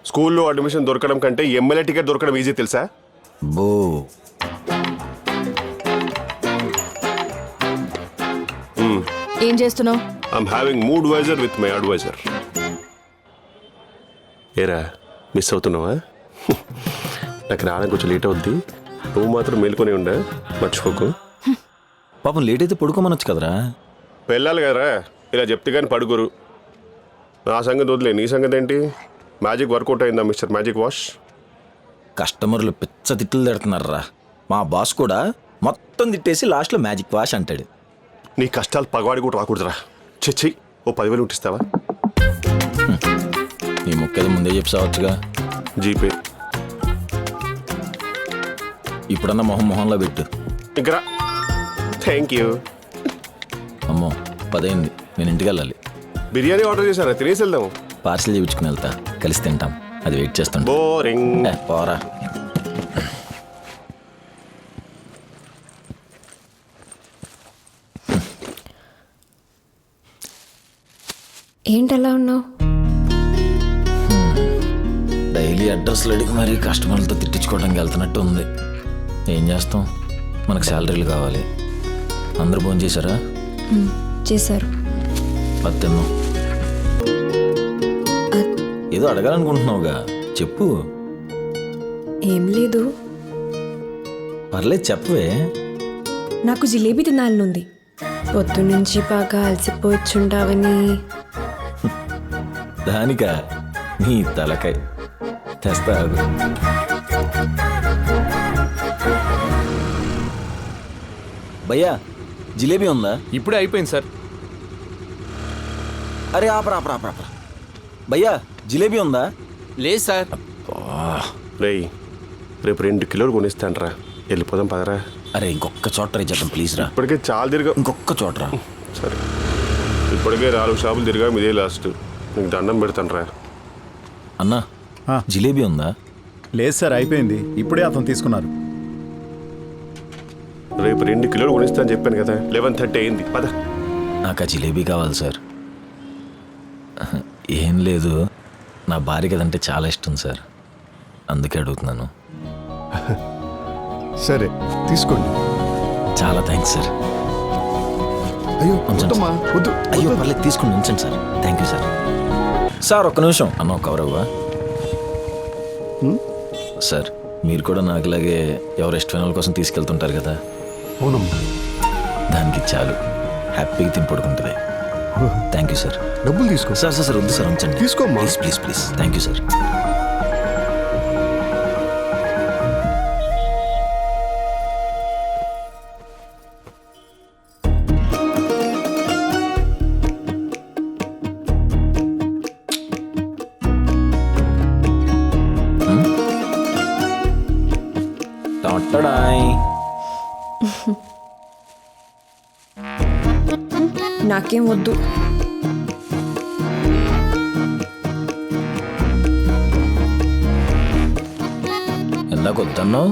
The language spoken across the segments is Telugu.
స్కూల్లో అడ్మిషన్ దొరకడం కంటే ఎమ్మెల్యే టికెట్ దొరకడం ఈజీ తెలుసా? బో ఏం చేస్తున్నావు? I'm having mood wiser with my advisor. ఏరా మిస్ అవుతున్నావా? నాకు రావడానికి కొంచెం లేట్ అవుద్ది. నువ్వు మాత్రం మేలుకొని ఉండే, మర్చిపోకు. పాపం లేట్ అయితే పడుకోమనొచ్చు కదరా. వెళ్ళాలి కదరా, ఇలా చెప్తే కానీ పడుకోరు. నా సంగతి వదిలే, నీ సంగతి ఏంటి? మ్యాజిక్ వర్కౌట్ అయిందా మిస్టర్ మ్యాజిక్ వాష్? కస్టమర్లు పిచ్చ తిట్లు తిడుతున్నారా. మా బాస్ కూడా మొత్తం తిట్టేసి లాస్ట్లో మ్యాజిక్ వాష్ అంటాడు. నీ కష్టాలు పగవాడి కూడా రాకూడదురా. చెయ్యి, ఓ 10,000 ఉంటిస్తావా? నీ ముక్కేది ముందే చెప్పుకోవచ్చుగా. జీపే. ఇప్పుడన్నా మొహంలో పెట్టు. ఇంకా థ్యాంక్ యూ. అమ్మో 10 అయింది, నేను ఇంటికి వెళ్ళాలి. బిర్యానీ ఆర్డర్ చేశారా? తినేసి వెళ్దాము. పార్సిల్ చేయించుకుని వెళ్తా, కలిసి తింటాం. అది వెయిట్ చేస్తాను. బోరింగ్. పోరా. ఏంటలా ఉన్నావు? డైలీ అడ్రస్లు అడిగి మరీ కస్టమర్లతో తిట్టించుకోవడానికి వెళ్తున్నట్టు ఉంది. ఏం చేస్తాం, మనకు శాలరీలు కావాలి. అందరూ ఫోన్ చేశారా? చేశారు. అది తిన్నాం. ఏదో అడగాలనుకుంటున్నావుగా, చెప్పు. ఏం లేదు, పర్లేదు చెప్పవే. నాకు జిలేబీ తినాలనుంది. పొద్దున్నుంచి బాగా అలసిపోయిచుంటావని. దానికా? నీ తలకాయ తెస్తా. భయ్యా జిలేబీ ఉందా? ఇప్పుడే అయిపోయింది సార్. అరే ఆపరా. భయ్యా జిలేబీ ఉందా? లేదు సార్. రేయ్, రేపు 2 కిలోలు కొనిస్తానరా. వెళ్ళిపోదాం పదరా. అరే ఇంకొక చోట ట్రై చేద్దాం ప్లీజ్ రా. ఇప్పటికే చాలా తిరిగా. ఇంకొక చోటరా. సరే, ఇప్పటికే 4 షాపులు తిరిగా, ఇదే లాస్ట్. నీకు దండం పెడతానరా. అన్నా జిలేబీ ఉందా? లేదు సార్, అయిపోయింది. ఇప్పుడే అతను తీసుకున్నారు. రేపు 2 కిలోలు కొనిస్తా అని చెప్పాను కదా. 11:30 అయింది, పద. నాకు ఆ జిలేబీ కావాలి సార్. ఏం లేదు, నా భార్య కదంటే చాలా ఇష్టం సార్, అందుకే అడుగుతున్నాను. సరే తీసుకోండి. చాలా థ్యాంక్స్ సార్. అయ్యో ఉంచండి వద్దమ్మా, సార్. వద్దు. అయ్యో పర్లేదు, తీసుకుని ఉంచండి sir. Thank you sir. Sir ఒక్క నిమిషం. అన్న ఒక కవర్ ఇవ్వవా? సార్ మీరు కూడా నాకులాగే ఎవరు ఇష్టమైన వాళ్ళ కోసం తీసుకెళ్తుంటారు కదా. అవునమ్మా. దానికి చాలు, హ్యాపీగా తిని పడుకుంటుంది. Thank you sir. డబ్బులు తీసుకో. సార్ సార్ వద్దు సార్, ఉంచండి. తీసుకోమ్మా. ప్లీజ్. Thank you sir. నాకేం వద్దు. ఎందాక వద్దన్నావు?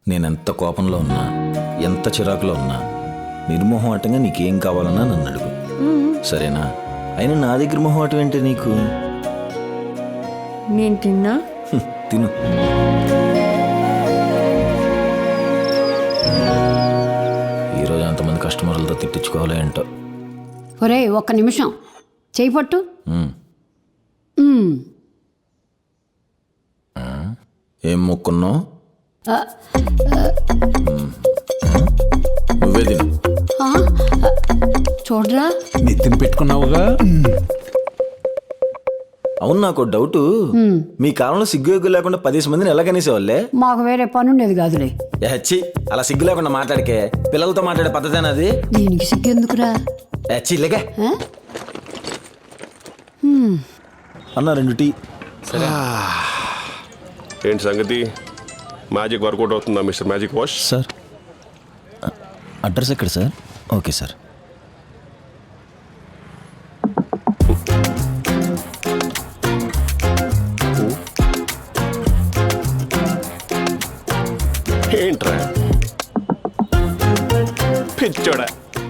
నేనెంత కోపంలో ఉన్నా, ఎంత చిరాకులో ఉన్నా, నిర్మోహమాటంగా నీకేం కావాలన్నా నన్ను అడుగు, సరేనా? అయినా నా దగ్గర మొహమాటం ఏంటి నీకు? నేను తిన్నా. తిను. ఈరోజు ఎంతమంది కస్టమర్లతో తిట్టించుకోవాలో ఏంటో. ఒరే ఒక్క నిమిషం చేయి పట్టు. ఏం మొక్కున్నావు? నువ్వే తిను. చూడరా నెత్తిని పెట్టుకున్నావుగా. అవును, నాకు డౌట్. మీ కాలంలో సిగ్గు ఎగ్గు లేకుండా 10 మందిని ఎలా కనేసేవాళ్ళే? మాకు వేరే పని ఉండేది కాదులే. హచ్చి, అలా సిగ్గు లేకుండా మాట్లాడికే. పిల్లలతో మాట్లాడే పద్ధతేనా అది? దీనికి సిగ్గెందుకురా? హచ్చి లేకే. అన్న 2 టీ. ఏంటి సంగతి? మ్యాజిక్ వర్కౌట్ అవుతుందా mister magic wash? Sir address ఎక్కడ సార్? Okay sir. ఏంట్రా పిచ్చోడా?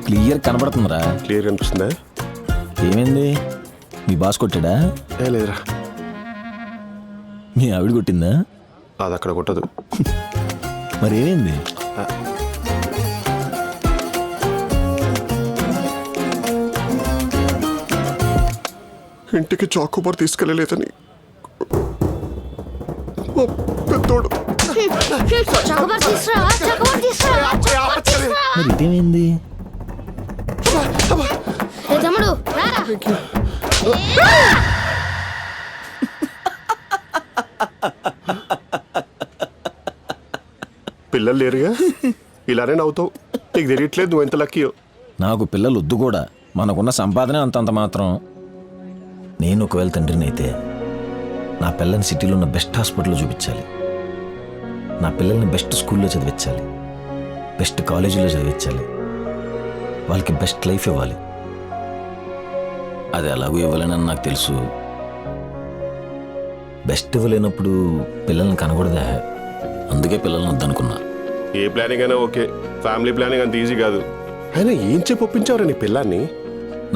క్లియర్ కనబడుతుందిరా. క్లియర్ కనిపిస్తుందా? ఏమైంది? మీ బాస్ కొట్టాడా? ఏ లేదురా, మీ ఆవిడ కొట్టిందా? అది అక్కడ కొట్టదు. మరి ఏమైంది? ఇంటికి చాకోబార్ తీసుకెళ్ళలేదని మా పెద్దోడు. మరి ఇదేమైంది? తమ్ముడు రారా. పిల్లలు లేరుగా, ఇలానే నవ్వుతావు. నీకు తెలియట్లేదు నువ్వు ఎంత లక్కీయో. నాకు పిల్లలు వద్దు కూడా, మనకున్న సంపాదనే అంతంత మాత్రం. నేను ఒకవేళ తండ్రిని అయితే నా పిల్లని సిటీలో ఉన్న బెస్ట్ హాస్పిటల్లో చూపించాలి, నా పిల్లల్ని బెస్ట్ స్కూల్లో చదివించాలి, బెస్ట్ కాలేజీలో చదివించాలి, వాళ్ళకి బెస్ట్ లైఫ్ ఇవ్వాలి. అది ఎలాగో ఇవ్వలేనని నాకు తెలుసు. బెస్ట్ ఇవ్వలేనప్పుడు పిల్లల్ని కనకూడదా? అందుకే పిల్లల్ని వద్దనుకున్నా. ఏ ప్లానింగ్ అయినా ఓకే, ఫ్యామిలీ ప్లానింగ్ అంత ఈజీ కాదు. అయినా ఏం చెప్పి ఒప్పించావురా నీ పిల్లాన్ని?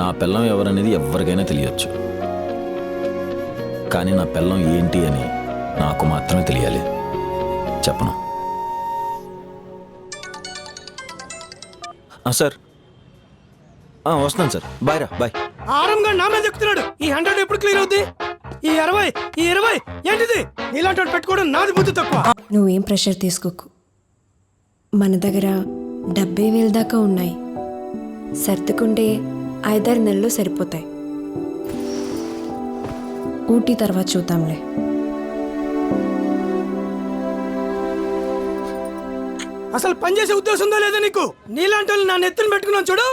నా పిల్లం ఎవరనేది ఎవరికైనా తెలియచ్చు, కానీ నా పిల్లం ఏంటి అని నాకు మాత్రమే తెలియాలి. చెప్పను. సార్ వస్తున్నాను సార్. బాయ్ రా, బాయ్. ఆరంగా నా మీద ఎక్కుతున్నాడు. ఈ 100 ఎప్పుడు క్లియర్ అవుద్ది? ఈ 20 ఏంటిది? ఇలాంటి వాడు పెట్టుకోవడం నాది బుద్ధి తక్కువ. నువ్వేం ప్రెషర్ తీసుకోకు. మన దగ్గర 70,000 దాకా ఉన్నాయి. సర్దుకుంటే 5-6 నెలలు సరిపోతాయి. ఊటీ తర్వాత చూద్దాంలే. అసలు పనిచేసే ఉద్దేశం ఉందో లేదా నీకు? నీలాంటి వాళ్ళు నా నెత్తిని పెట్టుకున్నాను చూడు.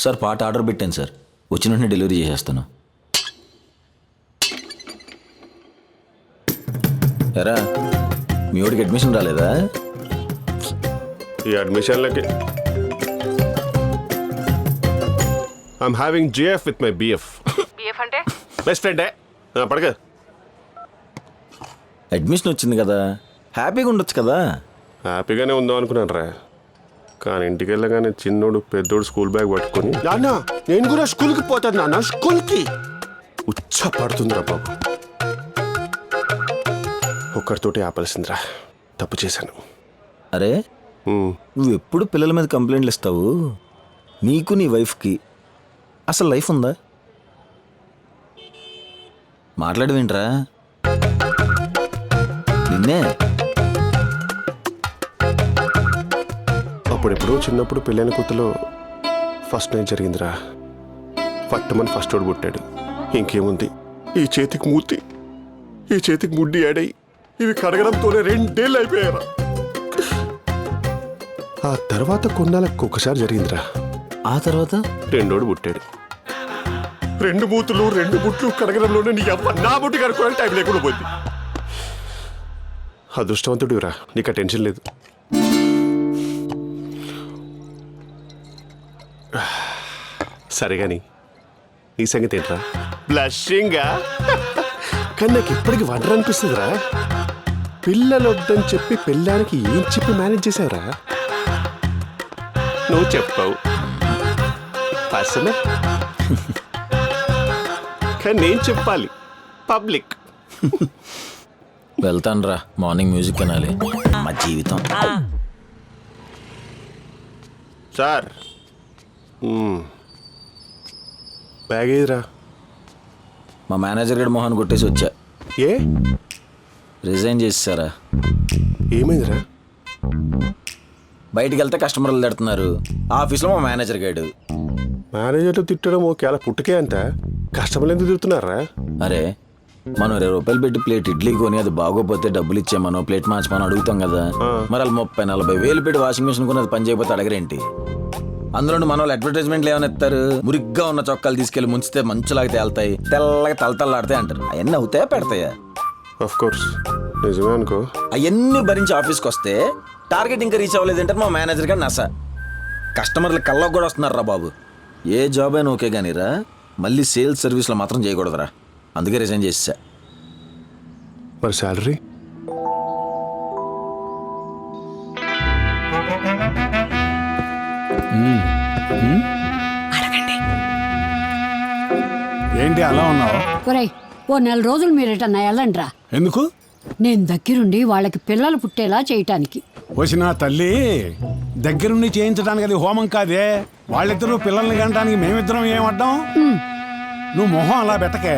సార్ పాట ఆర్డర్ పెట్టాను సార్, వచ్చిన వెంటనే డెలివరీ చేసేస్తాను. ఎరా మీ వాడికి అడ్మిషన్ రాలేదా? ఈ అడ్మిషన్లకి I'm having GF with my BF. అంటే బెస్ట్ ఫ్రెండే. పడక. అడ్మిషన్ వచ్చింది కదా, హ్యాపీగా ఉండొచ్చు కదా. హ్యాపీగానే ఉందాం అనుకున్నాను రా, కానీ ఇంటికి వెళ్ళగానే చిన్నోడు పెద్దోడు స్కూల్ బ్యాగ్ పట్టుకొని నాన్న నేను కూడా స్కూల్కి పోతాను నాన్న, స్కూల్కి ఉచ్చ పడుతుందిరా బాబు. ఒక్కడితోటి ఆపాల్సిందిరా, తప్పు చేశాను. అరే నువ్వు ఎప్పుడు పిల్లల మీద కంప్లైంట్లు ఇస్తావు? నీకు నీ వైఫ్కి అసలు లైఫ్ ఉందా? మాట్లాడవేంట్రా? నిన్నే అప్పుడెప్పుడు చిన్నప్పుడు పెళ్ళైన కొత్తలో ఫస్ట్ నైట్ జరిగిందిరా. పట్టమని ఫస్ట్ వాడు పుట్టాడు. ఇంకేముంది, ఈ చేతికి మూతి, ఈ చేతికి ముడ్డి యాడై ఇవి కడగడంతోనే 2 ఏళ్ళు అయిపోయారా. ఆ తర్వాత కొన్నాళ్ళకి ఒకసారి జరిగిందిరా. ఆ తర్వాత రెండోడు పుట్టాడు. 2 మూతులు 2 బుట్లు కడగడంలోనే నీ అమ్మ నా బుట్టి కడుక్కోవడానికి టైం లేకుండా పోయింది. అదృష్టవంతుడిరా, నీకు ఆ టెన్షన్ లేదు. సరే కానీ నీ సంగతి ఏంట్రా? బ్లషింగా? కానీ నాకు ఇప్పటికి వండర్ అనిపిస్తుందిరా. పిల్లలు వద్దని చెప్పి పిల్లానికి ఏం చెప్పి మేనేజ్ చేసావురా? నువ్వు చెప్పావు పర్సనల్, కానీ నేను చెప్పాలి పబ్లిక్. వెళ్తాను రా, మార్నింగ్ మ్యూజిక్ వినాలి. మా జీవితం. సార్ బ్యాగ్ ఏదిరా? మా మేనేజర్ గడి మొహాన్ని కొట్టేసి వచ్చా. ఏ రిజైన్ చేసేసారా? ఏమైందిరా? బయటికి వెళ్తే కస్టమర్లు తిడుతున్నారు, ఆఫీస్లో మా మేనేజర్ గాడు. మేనేజర్లు తిట్టడం ఓకే, అలా పుట్టుకే అంత కస్టమర్లు ఎందుకు తిడుతున్నారా? అరే మనం 20 రూపాయలు పెట్టి ప్లేట్ ఇడ్లీ కొని అది బాగోపోతే డబ్బులు ఇచ్చేమనో ప్లేట్ మార్చమని అడుగుతాం కదా. మరి వాళ్ళు 30-40 వేలు పెట్టి వాషింగ్ మిషన్ కొని అది పని చేయకపోతే అడగరేంటి? అందులో మన వాళ్ళు అడ్వర్టైజ్మెంట్లు ఏమైనా ఇస్తారు? మురిగ్గా ఉన్న చొక్కాలు తీసుకెళ్లి ముంచితే మంచులాగా తేలుతాయి, తెల్లగా తలతల్లాడితే అంటారు. అవన్నీ అవుతాయా పెడతాయా? ఆఫ్ కోర్స్ నిజమే అనుకో. అవన్నీ భరించి ఆఫీస్కి వస్తే టార్గెట్ ఇంకా రీచ్ అవ్వలేదంటే మా మేనేజర్ గారు నస. కస్టమర్లు కల్లోకి కూడా వస్తున్నారు రా బాబు. ఏ జాబ్ అయినా ఓకే కానీ రా, మళ్ళీ సేల్స్ సర్వీస్లో మాత్రం చేయకూడదురా. అందుకే రిజైన్ చేసా. మరి శాలరీ? ఏంటి అలా ఉన్నావు? ఒరేయ్ ఓ నెల రోజులు మీరు ఎటన్నా వెళ్ళండిరా. ఎందుకు? నేను దగ్గరుండి వాళ్ళకి పిల్లలు పుట్టేలా చేయటానికి. వచ్చిన తల్లి దగ్గరుండి చేయించడానికి అది హోమం కాదే. వాళ్ళిద్దరూ పిల్లల్ని కనడానికి మేమిద్దరం ఏమడ్డాం? నువ్వు మొహం అలా పెట్టకే.